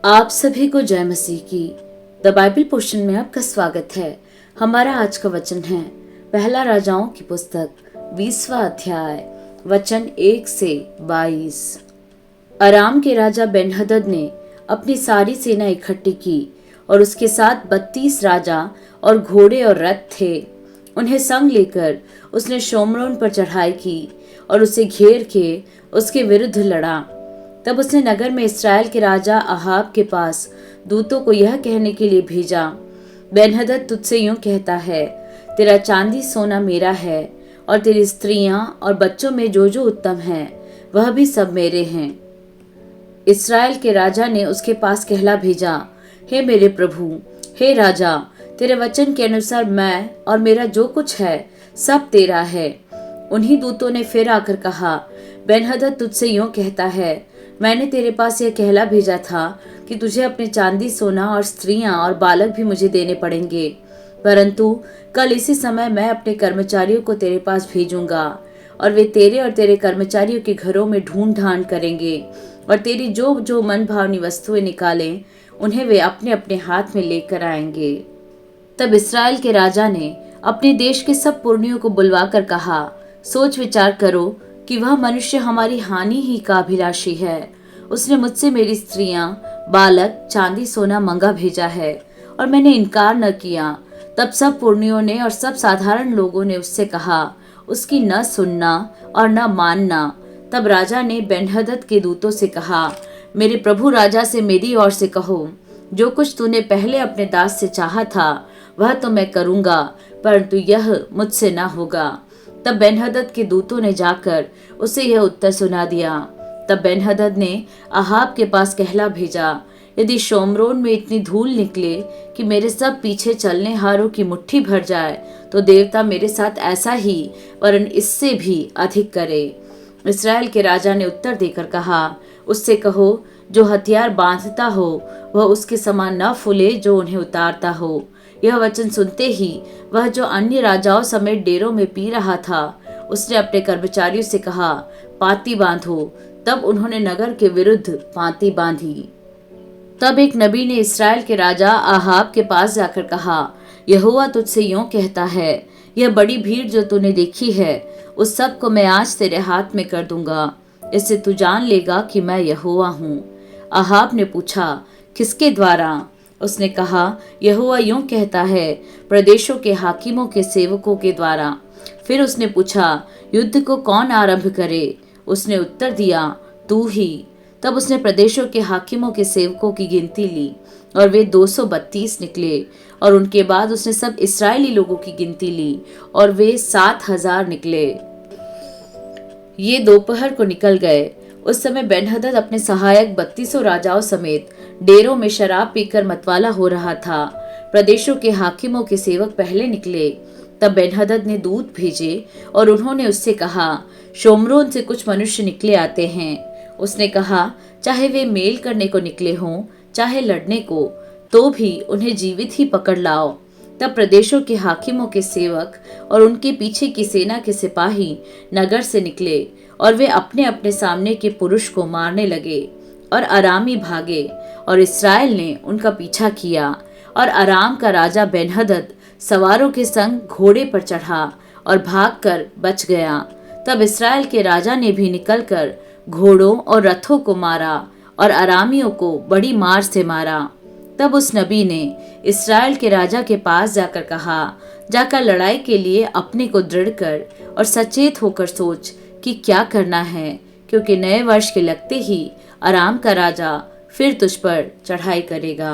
आप सभी को जय मसीह की। द बाइबल पोर्शन में आपका स्वागत है। हमारा आज का वचन है पहला राजाओं की पुस्तक 20वां अध्याय वचन 1 से 22। अराम के राजा बेन्हदद ने अपनी सारी सेना इकट्ठी की और उसके साथ 32 राजा और घोड़े और रथ थे। उन्हें संग लेकर उसने शोम्रोन पर चढ़ाई की और उसे घेर के उसके विरुद्ध लड़ा। तब उसने नगर में इस्राएल के राजा अहाब के पास दूतों को यह कहने के लिए भेजा, बेन्हदद तुझसे यूं कहता है, तेरा चांदी सोना मेरा है और तेरी स्त्रियां और बच्चों में जो जो उत्तम है वह भी सब मेरे हैं। इस्राएल के राजा ने उसके पास कहला भेजा, हे मेरे प्रभु, हे राजा, तेरे वचन के अनुसार मैं और मेरा जो कुछ है सब तेरा है। उन्हीं दूतों ने फिर आकर कहा, बेन्हदद तुझसे यूं कहता है, मैंने तेरे पास यह कहला भेजा था कि तुझे अपने चांदी सोना और स्त्रियां और बालक भी मुझे देने पड़ेंगे, परंतु कल इसी समय मैं अपने कर्मचारियों को तेरे पास भेजूंगा और वे तेरे और तेरे कर्मचारियों के घरों में ढूंढ ढांड करेंगे और तेरी जो जो मन भावनी वस्तुएं निकालें उन्हें वे अपने अपने हाथ में लेकर आएंगे। तब इस्राएल के राजा ने अपने देश के सब पुरनियों को बुलवाकर कहा, सोच विचार करो कि वह मनुष्य हमारी हानि ही का अभिलाषी है। उसने मुझसे मेरी स्त्रियां, बालक, चांदी सोना मंगा भेजा है और मैंने इनकार न किया। तब सब पुरनियों ने और सब साधारण लोगों ने उससे कहा, उसकी न सुनना और न मानना। तब राजा ने बेन्हदद के दूतों से कहा, मेरे प्रभु राजा से मेरी ओर से कहो, जो कुछ तूने पहले अपने दास से चाहा था वह तो मैं करूंगा, परंतु यह मुझसे न होगा। तब बेन्हदद के दूतों ने जाकर उसे यह उत्तर सुना दिया। तब बेन्हदद ने अहाब के पास कहला भेजा, यदि शोम्रोन में इतनी धूल निकले कि मेरे सब पीछे चलने हारों की मुट्ठी भर जाए तो देवता मेरे साथ ऐसा ही वरन इससे भी अधिक करे। इस्राएल के राजा ने उत्तर देकर कहा, उससे कहो, जो हथियार बांधता हो वह उसके समान न फूले जो उन्हें उतारता हो। यह वचन सुनते ही वह जो अन्य राजाओं समेत डेरों में पी रहा था उसने अपने कर्मचारियों से कहा, पाती बांधो। तब उन्होंने नगर के विरुद्ध पाती बांधी। तब एक नबी ने इस्राएल के राजा अहाब के पास जाकर कहा, यहोवा तुझसे यूं कहता है, यह बड़ी भीड़ जो तूने देखी है उस सब को मैं आज तेरे हाथ में कर दूंगा। इससे तू जान लेगा कि मैं यहोवा हूँ। अहाब ने पूछा, किसके द्वारा? उसने कहा, यहोवा यूं कहता है, प्रदेशों के हाकिमों के सेवकों के द्वारा। फिर उसने पूछा, युद्ध को कौन आरंभ करे? उसने उत्तर दिया, तू ही। तब उसने प्रदेशों के हाकिमों के सेवकों की गिनती ली और वे 232 निकले। और उनके बाद उसने सब इस्राएली लोगों की गिनती ली और वे 7,000 निकले। ये दोपहर को निकल गए। उस समय बेन्हदद अपने सहायक 32 राजाओं समेत डेरों में शराब पीकर मतवाला हो रहा था। प्रदेशों के हाकिमों के सेवक पहले निकले। तब बेन्हदद ने दूत भेजे और उन्होंने उससे कहा, शोम्रोन से कुछ मनुष्य निकले आते हैं। उसने कहा, चाहे वे मेल करने को निकले हों चाहे लड़ने को, तो भी उन्हें जीवित ही पकड़ लाओ। तब प्रदेशों के हाकिमों के सेवक और उनके पीछे की सेना के सिपाही नगर से निकले और वे अपने अपने सामने के पुरुष को मारने लगे और अरामी भागे और इस्राएल ने उनका पीछा किया। और अराम का राजा बेन्हदद सवारों के संग घोड़े पर चढ़ा और भागकर बच गया। तब इस्राएल के राजा ने भी निकलकर घोड़ों और रथों को मारा और अरामियों को बड़ी मार से मारा। तब उस नबी ने इस्राएल के राजा के पास जाकर कहा, जाकर लड़ाई के लिए अपने को दृढ़ कर और सचेत होकर सोच कि क्या करना है, क्योंकि नए वर्ष के लगते ही अराम का राजा फिर तुझ पर चढ़ाई करेगा।